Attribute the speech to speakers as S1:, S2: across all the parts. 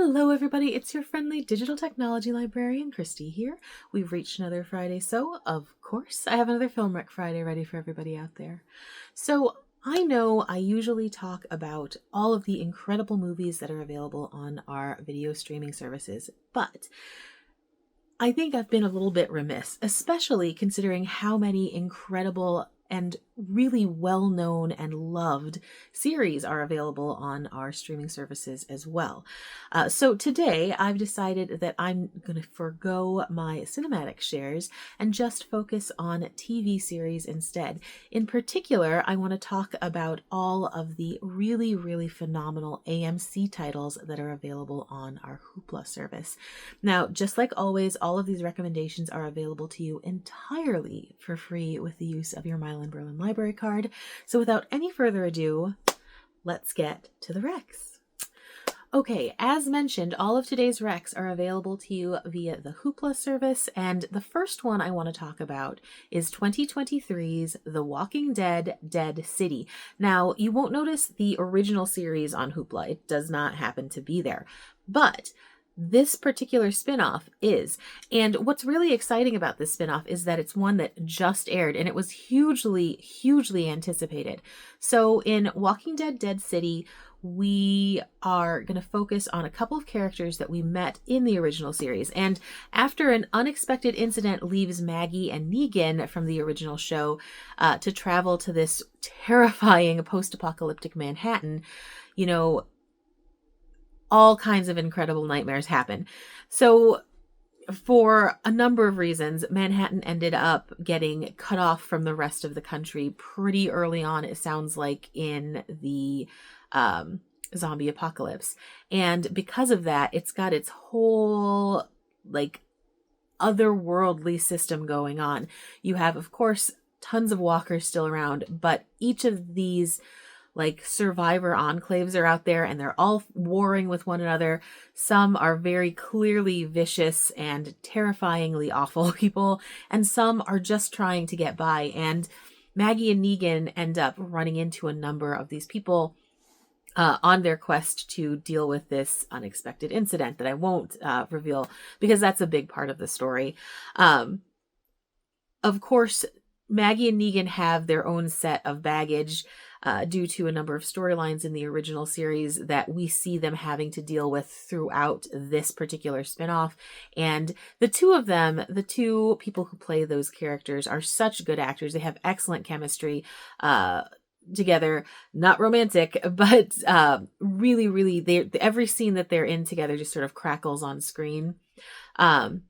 S1: Hello everybody, it's your friendly digital technology librarian, Christy here. We've reached another Friday, so of course I have another Film Rec Friday ready for everybody out there. So I know I usually talk about all of the incredible movies that are available on our video streaming services, but I think I've been a little bit remiss, especially considering how many incredible and really well-known and loved series are available on our streaming services as well. So today I've decided that I'm going to forego my cinematic shares and just focus on TV series instead. In particular, I want to talk about all of the really, really phenomenal AMC titles that are available on our Hoopla service. Now, just like always, all of these recommendations are available to you entirely for free with the use of your Milan-Berlin library card. So without any further ado, let's get to the recs. Okay, as mentioned, all of today's recs are available to you via the Hoopla service, and the first one I want to talk about is 2023's The Walking Dead: Dead City. Now, you won't notice the original series on Hoopla. It does not happen to be there, but this particular spinoff is. And what's really exciting about this spinoff is that it's one that just aired and it was hugely, hugely anticipated. So in Walking Dead: Dead City, we are going to focus on a couple of characters that we met in the original series. And after an unexpected incident leaves Maggie and Negan from the original show to travel to this terrifying post-apocalyptic Manhattan, all kinds of incredible nightmares happen. So for a number of reasons, Manhattan ended up getting cut off from the rest of the country pretty early on, it sounds like, in the zombie apocalypse. And because of that, it's got its whole otherworldly system going on. You have, of course, tons of walkers still around, but each of these survivor enclaves are out there and they're all warring with one another. Some are very clearly vicious and terrifyingly awful people, and some are just trying to get by. And Maggie and Negan end up running into a number of these people on their quest to deal with this unexpected incident that I won't reveal because that's a big part of the story. Of course, Maggie and Negan have their own set of baggage due to a number of storylines in the original series that we see them having to deal with throughout this particular spinoff. And the two of them, the two people who play those characters, are such good actors. They have excellent chemistry together, not romantic, but really, really, every scene that they're in together just sort of crackles on screen. And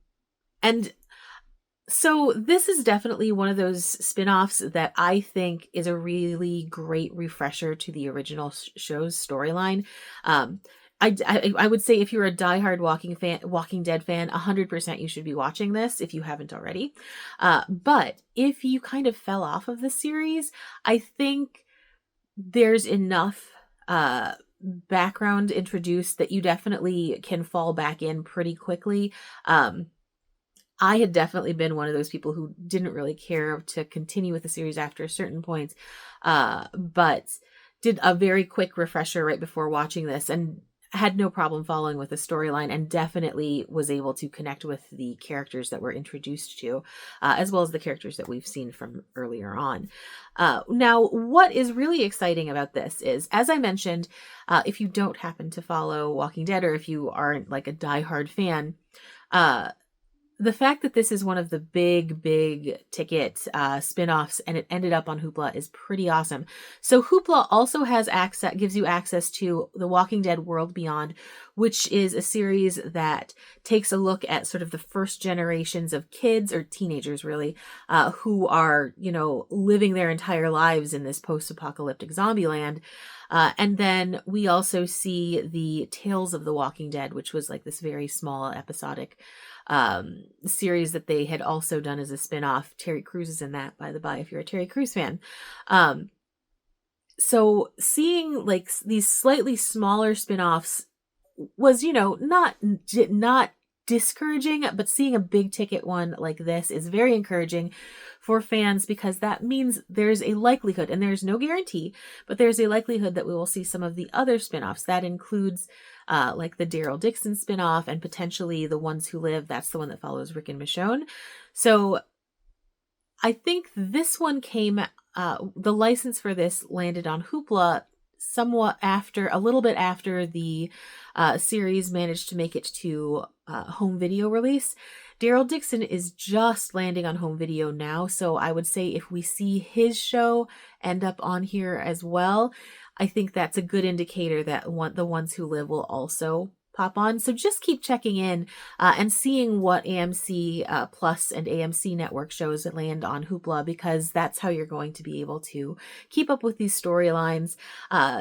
S1: so this is definitely one of those spin-offs that I think is a really great refresher to the original show's storyline. I would say if you're a diehard Walking Dead fan, 100% you should be watching this if you haven't already. But if you kind of fell off of the series, I think there's enough background introduced that you definitely can fall back in pretty quickly. I had definitely been one of those people who didn't really care to continue with the series after a certain point, but did a very quick refresher right before watching this and had no problem following with the storyline, and definitely was able to connect with the characters that we're introduced to, as well as the characters that we've seen from earlier on. Now, what is really exciting about this is, as I mentioned, if you don't happen to follow Walking Dead, or if you aren't a diehard fan, the fact that this is one of the big ticket spin-offs and it ended up on Hoopla is pretty awesome. So Hoopla also gives you access to The Walking Dead World Beyond, which is a series that takes a look at sort of the first generations of kids, or teenagers really, who are, living their entire lives in this post-apocalyptic zombie land. And then we also see the Tales of the Walking Dead, which was this very small episodic series that they had also done as a spin-off. Terry Crews is in that, by the by, if you're a Terry Crews fan. So seeing these slightly smaller spin-offs was, not discouraging, but seeing a big ticket one like this is very encouraging for fans, because that means there's a likelihood, and there's no guarantee, but there's a likelihood that we will see some of the other spin-offs. That includes like the Daryl Dixon spin-off, and potentially The Ones Who Live. That's the one that follows Rick and Michonne. So I think this one came, the license for this landed on Hoopla somewhat after, a little bit after the series managed to make it to home video release. Daryl Dixon is just landing on home video now, so I would say if we see his show end up on here as well, I think that's a good indicator that The Ones Who Live will also pop on. So just keep checking in and seeing what AMC Plus and AMC Network shows land on Hoopla, because that's how you're going to be able to keep up with these storylines.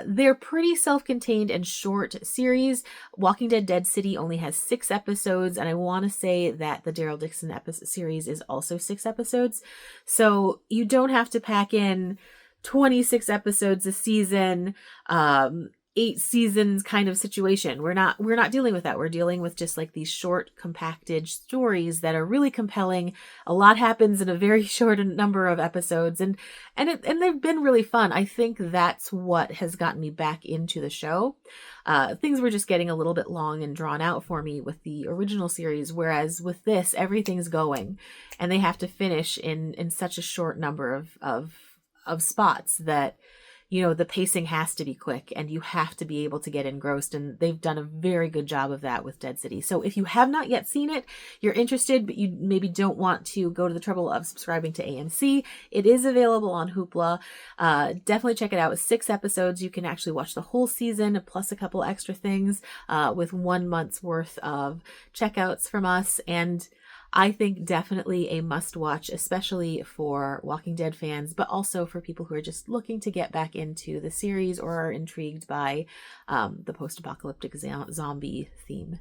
S1: They're pretty self-contained and short series. Walking Dead Dead City only has 6 episodes, and I want to say that the Daryl Dixon series is also 6 episodes. So you don't have to pack in 26 episodes a season, 8 seasons kind of situation. We're not dealing with that. We're dealing with just like these short, compacted stories that are really compelling. A lot happens in a very short number of episodes, and they've been really fun. I think that's what has gotten me back into the show. Things were just getting a little bit long and drawn out for me with the original series, whereas with this, everything's going, and they have to finish in such a short number of spots that, you know, the pacing has to be quick and you have to be able to get engrossed. And they've done a very good job of that with Dead City. So if you have not yet seen it, you're interested, but you maybe don't want to go to the trouble of subscribing to AMC, it is available on Hoopla. Definitely check it out. With 6 episodes, you can actually watch the whole season plus a couple extra things with 1 month's worth of checkouts from us. And I think definitely a must watch, especially for Walking Dead fans, but also for people who are just looking to get back into the series or are intrigued by the post-apocalyptic zombie theme.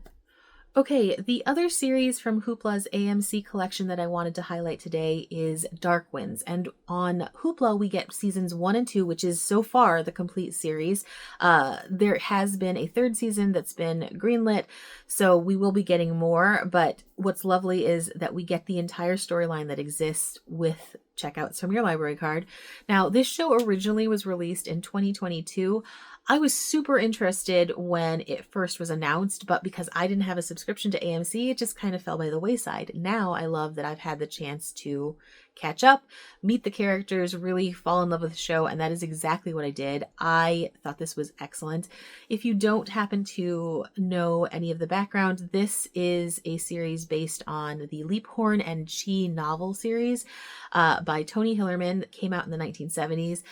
S1: Okay, the other series from Hoopla's AMC collection that I wanted to highlight today is Dark Winds. And on Hoopla, we get seasons 1 and 2, which is so far the complete series. There has been a 3rd season that's been greenlit, so we will be getting more. But what's lovely is that we get the entire storyline that exists with checkouts from your library card. Now, this show originally was released in 2022. I was super interested when it first was announced, but because I didn't have a subscription to AMC, it just kind of fell by the wayside. Now I love that I've had the chance to catch up, meet the characters, really fall in love with the show, and that is exactly what I did. I thought this was excellent. If you don't happen to know any of the background, this is a series based on the Leaphorn and Chi novel series by Tony Hillerman that came out in the 1970s.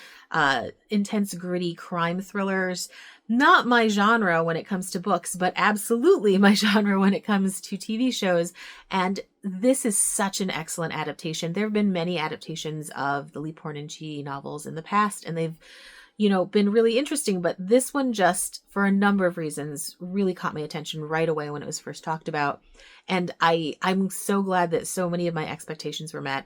S1: Intense, gritty crime thrillers. Not my genre when it comes to books, but absolutely my genre when it comes to TV shows. And this is such an excellent adaptation. There have been many adaptations of the Leaphorn and Chi novels in the past, and they've, you know, been really interesting. But this one just, for a number of reasons, really caught my attention right away when it was first talked about. And I'm so glad that so many of my expectations were met.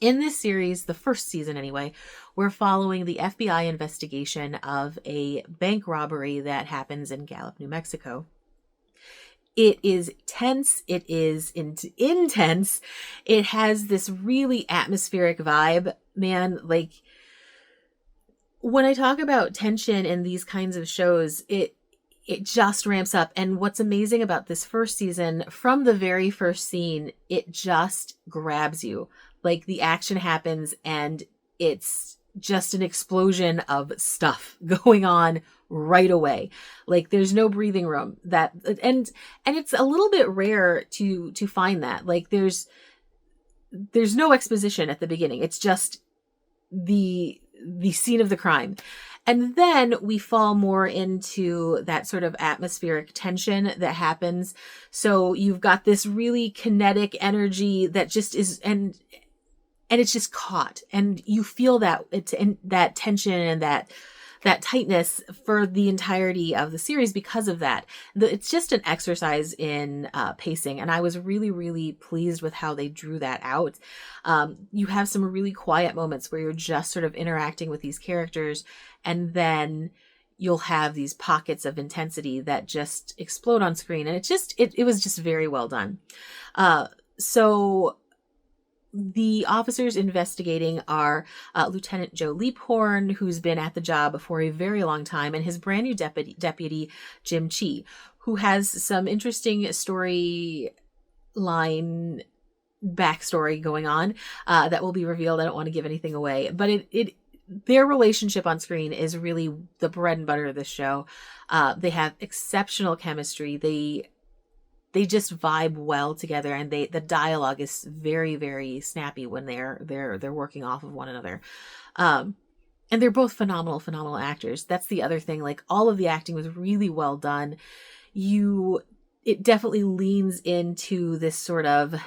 S1: In this series, the first season anyway, we're following the FBI investigation of a bank robbery that happens in Gallup, New Mexico. It is tense. It is intense. It has this really atmospheric vibe, man. Like, when I talk about tension in these kinds of shows, it just ramps up. And what's amazing about this first season, from the very first scene, it just grabs you. Like, the action happens and it's just an explosion of stuff going on right away. Like, there's no breathing room. And it's a little bit rare to find that. Like, there's no exposition at the beginning. It's just the scene of the crime. And then we fall more into that sort of atmospheric tension that happens. So you've got this really kinetic energy that just is, and it's just caught, and you feel that that tension and that tightness for the entirety of the series because of that. It's just an exercise in pacing, and I was really, really pleased with how they drew that out. You have some really quiet moments where you're just sort of interacting with these characters, and then you'll have these pockets of intensity that just explode on screen. And it was just very well done. So the officers investigating are Lieutenant Joe Leaphorn, who's been at the job for a very long time, and his brand new deputy Jim Chi, who has some interesting storyline backstory going on that will be revealed. I don't want to give anything away, but their relationship on screen is really the bread and butter of this show. They have exceptional chemistry. They just vibe well together, and the dialogue is very, very snappy when they're working off of one another. And they're both phenomenal actors. That's the other thing. Like, all of the acting was really well done. It definitely leans into this sort of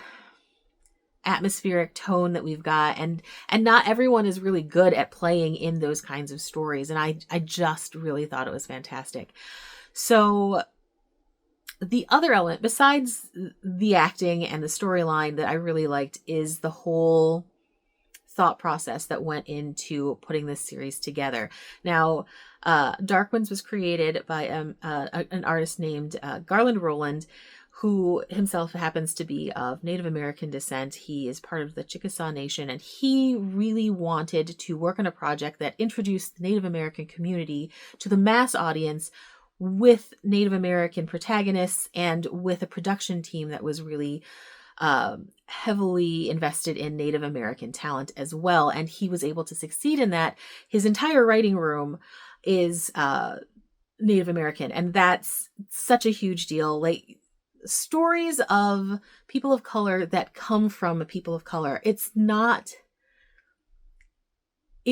S1: atmospheric tone that we've got, and not everyone is really good at playing in those kinds of stories. And I just really thought it was fantastic. So the other element, besides the acting and the storyline, that I really liked is the whole thought process that went into putting this series together. Now, Dark Winds was created by an artist named Garland Rowland, who himself happens to be of Native American descent. He is part of the Chickasaw Nation, and he really wanted to work on a project that introduced the Native American community to the mass audience with Native American protagonists and with a production team that was really heavily invested in Native American talent as well. And he was able to succeed in that. His entire writing room is Native American, and that's such a huge deal. Like, stories of people of color that come from a people of color, it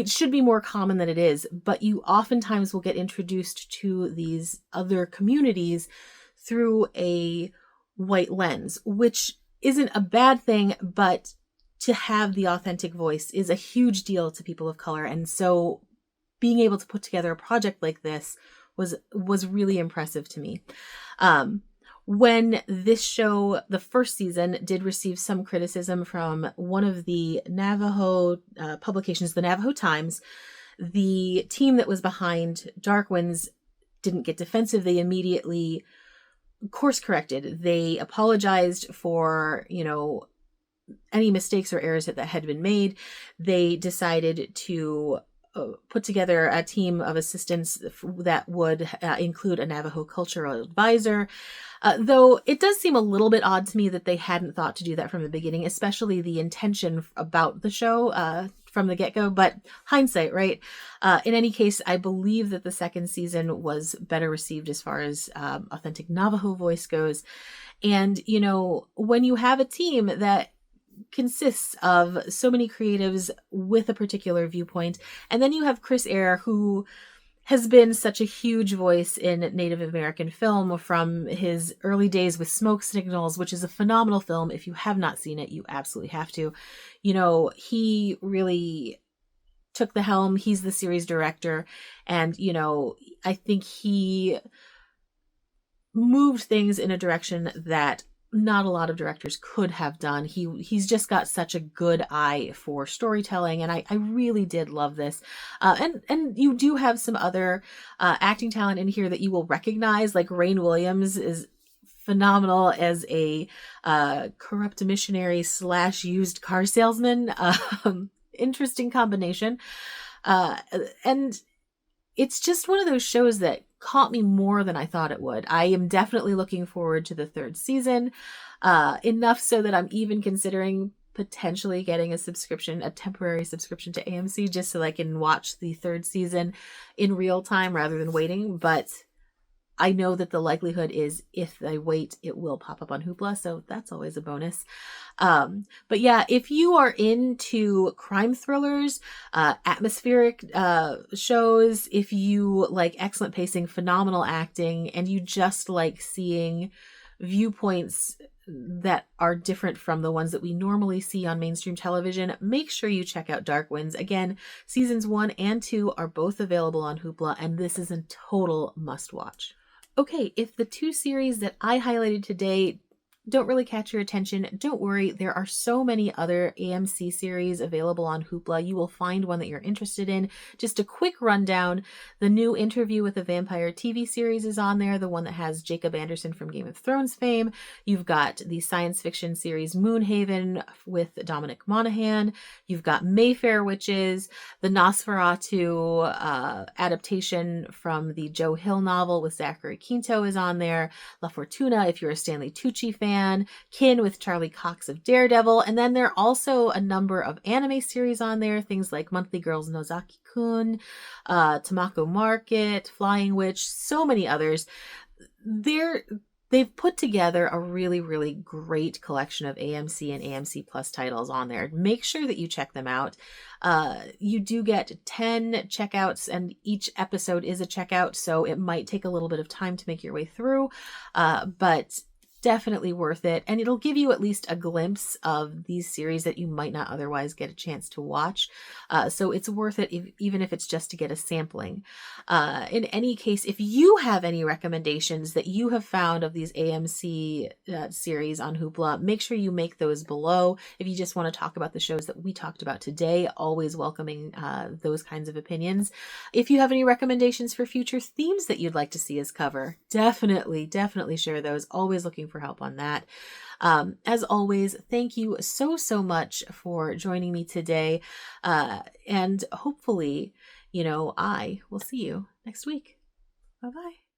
S1: should be more common than it is, but you oftentimes will get introduced to these other communities through a white lens, which isn't a bad thing, but to have the authentic voice is a huge deal to people of color. And so being able to put together a project like this was really impressive to me. When this show, the first season, did receive some criticism from one of the Navajo publications, the Navajo Times, the team that was behind Dark Winds didn't get defensive. They immediately course corrected. They apologized for, any mistakes or errors that had been made. They decided to put together a team of assistants that would include a Navajo cultural advisor. Though it does seem a little bit odd to me that they hadn't thought to do that from the beginning, especially the intention about the show from the get-go, but hindsight, right? In any case, I believe that the second season was better received as far as authentic Navajo voice goes. And, when you have a team that consists of so many creatives with a particular viewpoint, and then you have Chris Eyre, who has been such a huge voice in Native American film from his early days with Smoke Signals, which is a phenomenal film. If you have not seen it, you absolutely have to. He really took the helm. He's the series director, and I think he moved things in a direction that not a lot of directors could have done. He's just got such a good eye for storytelling, and I really did love this. And you do have some other acting talent in here that you will recognize, like Rainn Williams is phenomenal as a corrupt missionary / used car salesman. Interesting combination. And it's just one of those shows that caught me more than I thought it would. I am definitely looking forward to the third season, enough so that I'm even considering potentially getting a temporary subscription to AMC just so I can watch the third season in real time rather than waiting. But I know that the likelihood is if I wait, it will pop up on Hoopla, so that's always a bonus. But yeah, if you are into crime thrillers, atmospheric shows, if you like excellent pacing, phenomenal acting, and you just like seeing viewpoints that are different from the ones that we normally see on mainstream television, make sure you check out Dark Winds. Again, seasons 1 and 2 are both available on Hoopla, and this is a total must watch. Okay, if the two series that I highlighted today don't really catch your attention, don't worry. There are so many other AMC series available on Hoopla. You will find one that you're interested in. Just a quick rundown. The new Interview with a Vampire TV series is on there, the one that has Jacob Anderson from Game of Thrones fame. You've got the science fiction series Moonhaven with Dominic Monaghan. You've got Mayfair Witches, the Nosferatu adaptation from the Joe Hill novel with Zachary Quinto is on there. La Fortuna, if you're a Stanley Tucci fan, Kin with Charlie Cox of Daredevil, and then there are also a number of anime series on there, things like Monthly Girls Nozaki-kun, Tamako Market, Flying Witch, so many others. They've put together a really, really great collection of AMC and AMC Plus titles on there. Make sure that you check them out. You do get 10 checkouts, and each episode is a checkout, so it might take a little bit of time to make your way through, but definitely worth it. And it'll give you at least a glimpse of these series that you might not otherwise get a chance to watch. So it's worth it, even if it's just to get a sampling. In any case, if you have any recommendations that you have found of these AMC series on Hoopla, make sure you make those below. If you just want to talk about the shows that we talked about today, always welcoming those kinds of opinions. If you have any recommendations for future themes that you'd like to see us cover, definitely share those. Always looking for help on that. As always, thank you so much for joining me today. And hopefully, I will see you next week. Bye-bye.